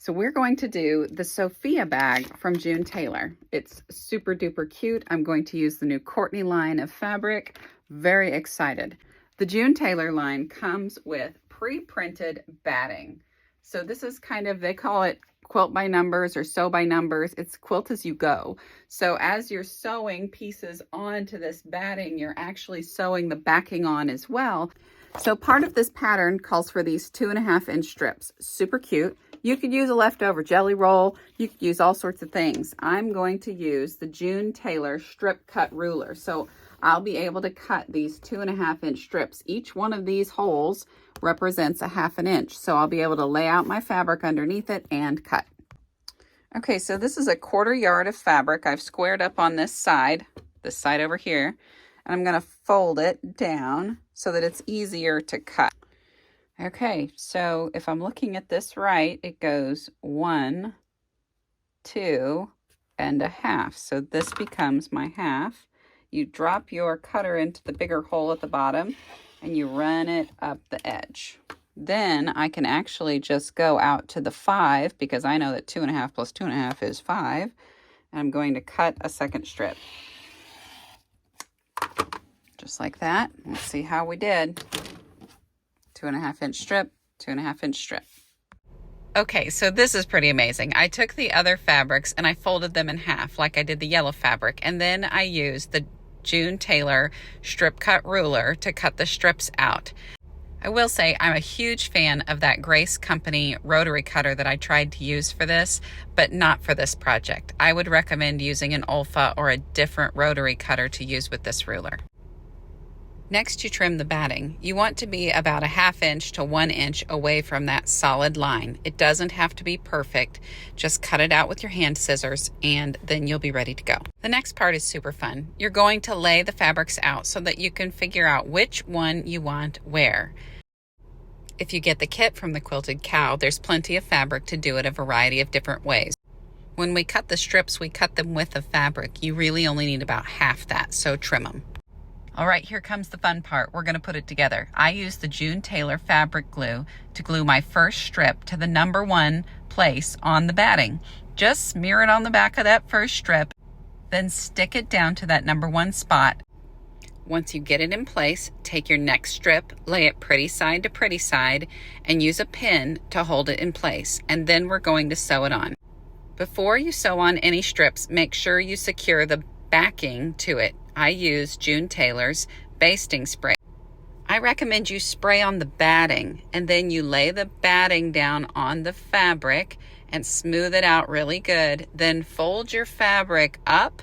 So we're going to do the Sophia bag from June Tailor. It's super duper cute. I'm going to use the new Courtney line of fabric. Very excited. The June Tailor line comes with pre-printed batting. So this is kind of, they call it quilt by numbers or sew by numbers. It's quilt as you go. So as you're sewing pieces onto this batting, you're actually sewing the backing on as well. So part of this pattern calls for these 2.5-inch strips. Super cute. You could use a leftover jelly roll. You could use all sorts of things. I'm going to use the June Tailor strip cut ruler. So I'll be able to cut these 2.5-inch strips. Each one of these holes represents 1/2 inch. So I'll be able to lay out my fabric underneath it and cut. Okay, so this is a 1/4 yard of fabric. I've squared up on this side over here, and I'm going to fold it down so that it's easier to cut. Okay, so if I'm looking at this right, it goes 1, 2, and 1/2. So this becomes my 1/2. You drop your cutter into the bigger hole at the bottom and you run it up the edge. Then I can actually just go out to the 5 because I know that 2.5 plus 2.5 is 5. And I'm going to cut a second strip. Just like that. Let's see how we did. 2.5-inch strip, 2.5-inch strip. Okay, so this is pretty amazing. I took the other fabrics and I folded them in half like I did the yellow fabric, and then I used the June Tailor strip cut ruler to cut the strips out. I will say I'm a huge fan of that Grace Company rotary cutter that I tried to use for this, but not for this project. I would recommend using an Olfa or a different rotary cutter to use with this ruler. Next, you trim the batting. You want to be about 1/2 inch to 1 inch away from that solid line. It doesn't have to be perfect. Just cut it out with your hand scissors and then you'll be ready to go. The next part is super fun. You're going to lay the fabrics out so that you can figure out which one you want where. If you get the kit from the Quilted Cow, there's plenty of fabric to do it a variety of different ways. When we cut the strips, we cut them with the fabric. You really only need about half that, so trim them. All right, here comes the fun part. We're going to put it together. I used the June Tailor fabric glue to glue my first strip to the number 1 place on the batting. Just smear it on the back of that first strip, then stick it down to that number 1 spot. Once you get it in place, take your next strip, lay it pretty side to pretty side, and use a pin to hold it in place. And then we're going to sew it on. Before you sew on any strips, make sure you secure the backing to it. I use June Tailor's basting spray. I recommend you spray on the batting and then you lay the batting down on the fabric and smooth it out really good. Then fold your fabric up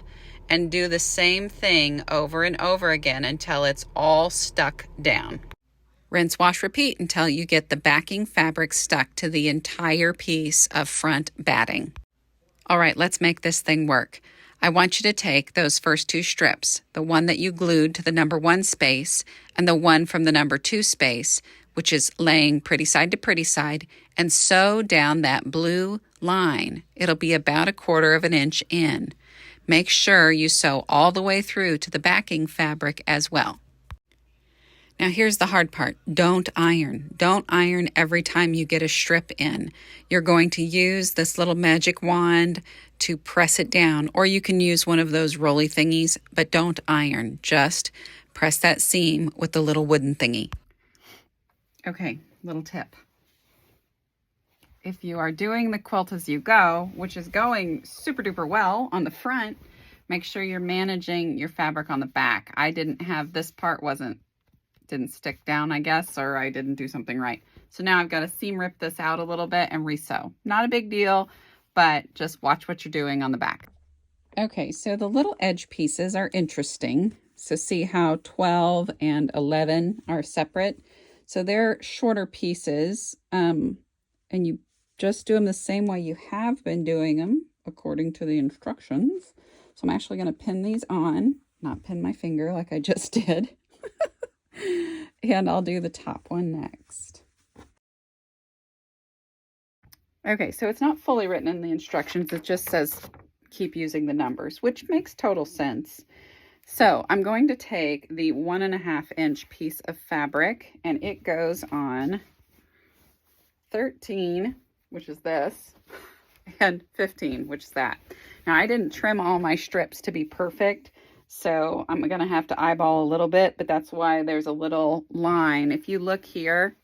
and do the same thing over and over again until it's all stuck down. Rinse, wash, repeat until you get the backing fabric stuck to the entire piece of front batting. All right, let's make this thing work. I want you to take those first 2 strips, the one that you glued to the number 1 space and the one from the number 2 space, which is laying pretty side to pretty side, and sew down that blue line. It'll be about 1/4 inch in. Make sure you sew all the way through to the backing fabric as well. Now here's the hard part. Don't iron. Don't iron every time you get a strip in. You're going to use this little magic wand to press it down, or you can use one of those rolly thingies, but don't iron. Just press that seam with the little wooden thingy. Okay, little tip. If you are doing the quilt as you go, which is going super duper well on the front, make sure you're managing your fabric on the back. I didn't have, this part didn't stick down, I guess, or I didn't do something right. So now I've got to seam rip this out a little bit and resew. Not a big deal, but just watch what you're doing on the back. Okay, so the little edge pieces are interesting. So see how 12 and 11 are separate. So they're shorter pieces, and you just do them the same way you have been doing them according to the instructions. So I'm actually going to pin these on, not pin my finger like I just did. And I'll do the top one next. Okay, so it's not fully written in the instructions. It just says keep using the numbers, which makes total sense. So I'm going to take the 1.5 inch piece of fabric, and it goes on 13 which is this, and 15, which is that. Now, I didn't trim all my strips to be perfect, so I'm going to have to eyeball a little bit, but that's why there's a little line. If you look here,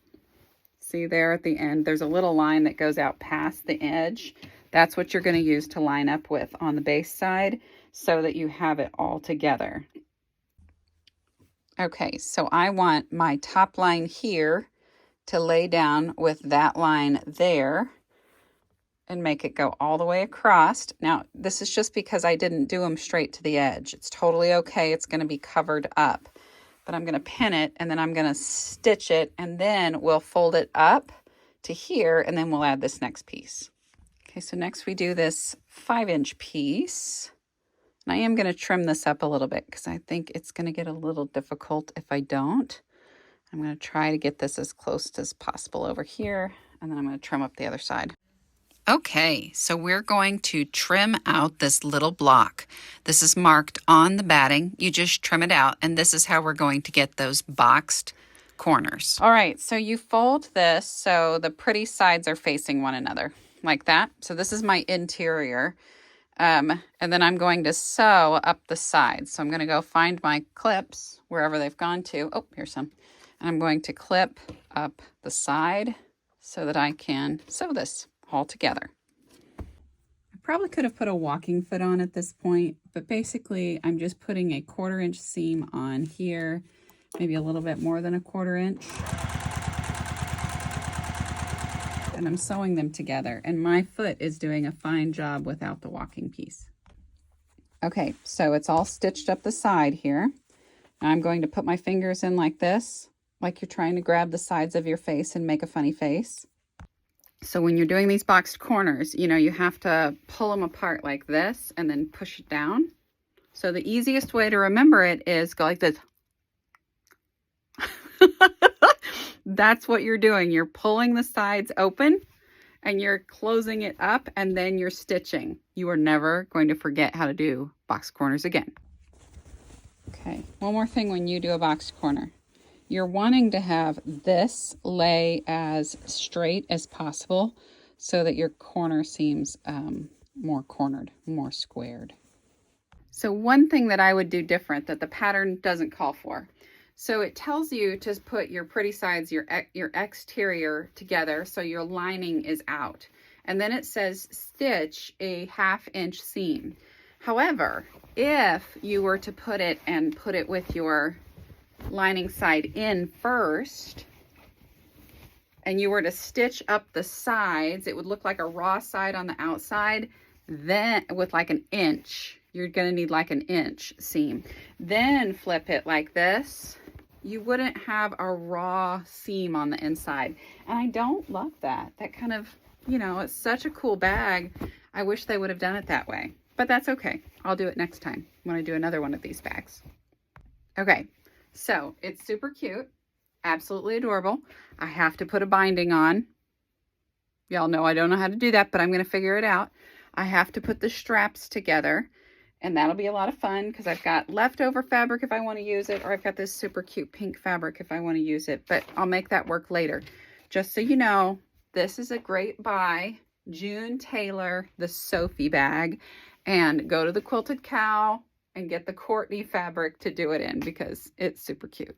see there at the end, there's a little line that goes out past the edge. That's what you're going to use to line up with on the base side so that you have it all together. Okay, so I want my top line here to lay down with that line there and make it go all the way across. Now, this is just because I didn't do them straight to the edge. It's totally okay. It's going to be covered up. But I'm going to pin it, and then I'm going to stitch it, and then we'll fold it up to here, and then we'll add this next piece. Okay, so next we do this 5-inch piece. And I am going to trim this up a little bit because I think it's going to get a little difficult if I don't. I'm going to try to get this as close as possible over here, and then I'm going to trim up the other side. Okay, so we're going to trim out this little block. This is marked on the batting. You just trim it out, and this is how we're going to get those boxed corners. All right, so you fold this so the pretty sides are facing one another, like that. So this is my interior. And then I'm going to sew up the sides. So I'm going to go find my clips wherever they've gone to. Oh, here's some. And I'm going to clip up the side so that I can sew this all together. I probably could have put a walking foot on at this point, but basically I'm just putting a 1/4 inch seam on here, maybe a little bit more than a 1/4 inch. And I'm sewing them together, and my foot is doing a fine job without the walking piece. Okay, so it's all stitched up the side here. Now I'm going to put my fingers in like this, like you're trying to grab the sides of your face and make a funny face. So when you're doing these boxed corners, you know, you have to pull them apart like this and then push it down. So the easiest way to remember it is go like this. That's what you're doing. You're pulling the sides open and you're closing it up, and then you're stitching. You are never going to forget how to do box corners again. Okay, one more thing when you do a box corner. You're wanting to have this lay as straight as possible so that your corner seems more cornered, more squared. So one thing that I would do different that the pattern doesn't call for. So it tells you to put your pretty sides, your exterior together so your lining is out. And then it says stitch a 1/2 inch seam. However, if you were to put it with your lining side in first, and you were to stitch up the sides, it would look like a raw side on the outside, then with like 1 inch. You're going to need like 1 inch seam. Then flip it like this. You wouldn't have a raw seam on the inside. And I don't love that. That kind of, you know, it's such a cool bag. I wish they would have done it that way. But that's okay. I'll do it next time when I do another one of these bags. Okay, so it's super cute. Absolutely adorable. I have to put a binding on. Y'all know I don't know how to do that, but I'm going to figure it out. I have to put the straps together. And that'll be a lot of fun because I've got leftover fabric if I want to use it, or I've got this super cute pink fabric if I want to use it, but I'll make that work later. Just so you know, this is a great buy. June Tailor, the Sophie bag, and go to the Quilted Cow and get the Courtney fabric to do it in because it's super cute.